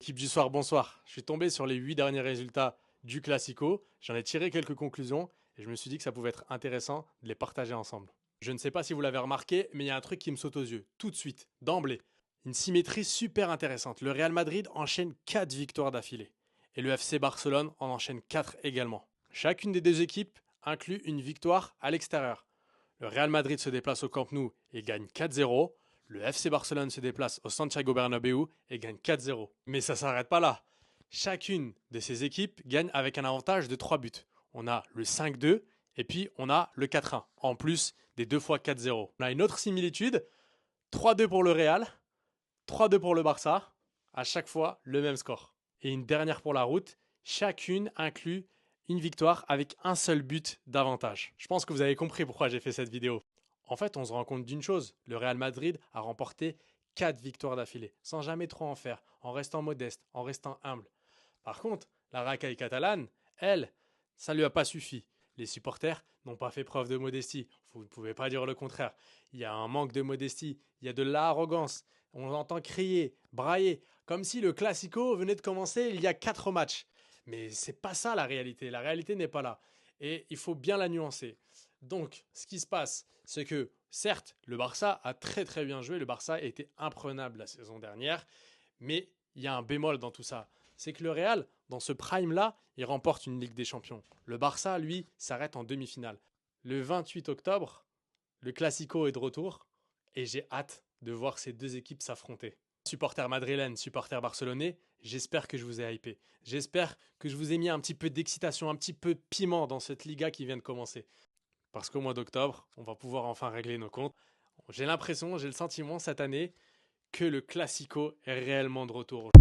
Équipe du soir, bonsoir. Je suis tombé sur les 8 derniers résultats du Classico. J'en ai tiré quelques conclusions et je me suis dit que ça pouvait être intéressant de les partager ensemble. Je ne sais pas si vous l'avez remarqué, mais il y a un truc qui me saute aux yeux, tout de suite, d'emblée. Une symétrie super intéressante. Le Real Madrid enchaîne 4 victoires d'affilée et le FC Barcelone en enchaîne 4 également. Chacune des deux équipes inclut une victoire à l'extérieur. Le Real Madrid se déplace au Camp Nou et gagne 4-0. Le FC Barcelone se déplace au Santiago Bernabéu et gagne 4-0. Mais ça ne s'arrête pas là. Chacune de ces équipes gagne avec un avantage de 3 buts. On a le 5-2 et puis on a le 4-1, en plus des 2 fois 4-0. On a une autre similitude, 3-2 pour le Real, 3-2 pour le Barça, à chaque fois le même score. Et une dernière pour la route, chacune inclut une victoire avec un seul but d'avantage. Je pense que vous avez compris pourquoi j'ai fait cette vidéo. En fait, on se rend compte d'une chose, le Real Madrid a remporté 4 victoires d'affilée, sans jamais trop en faire, en restant modeste, en restant humble. Par contre, la racaille catalane, elle, ça ne lui a pas suffi. Les supporters n'ont pas fait preuve de modestie. Vous ne pouvez pas dire le contraire. Il y a un manque de modestie, il y a de l'arrogance. On entend crier, brailler, comme si le Classico venait de commencer il y a 4 matchs. Mais c'est pas ça la réalité. La réalité n'est pas là. Et il faut bien la nuancer. Donc, ce qui se passe, c'est que, certes, le Barça a très très bien joué. Le Barça a été imprenable la saison dernière. Mais il y a un bémol dans tout ça. C'est que le Real, dans ce prime-là, il remporte une Ligue des Champions. Le Barça, lui, s'arrête en demi-finale. Le 28 octobre, le Classico est de retour. Et j'ai hâte de voir ces deux équipes s'affronter. Supporters madrilènes, supporters barcelonais, j'espère que je vous ai hypé. J'espère que je vous ai mis un petit peu d'excitation, un petit peu de piment dans cette Liga qui vient de commencer. Parce qu'au mois d'octobre, on va pouvoir enfin régler nos comptes. J'ai l'impression, j'ai le sentiment cette année que le Classico est réellement de retour.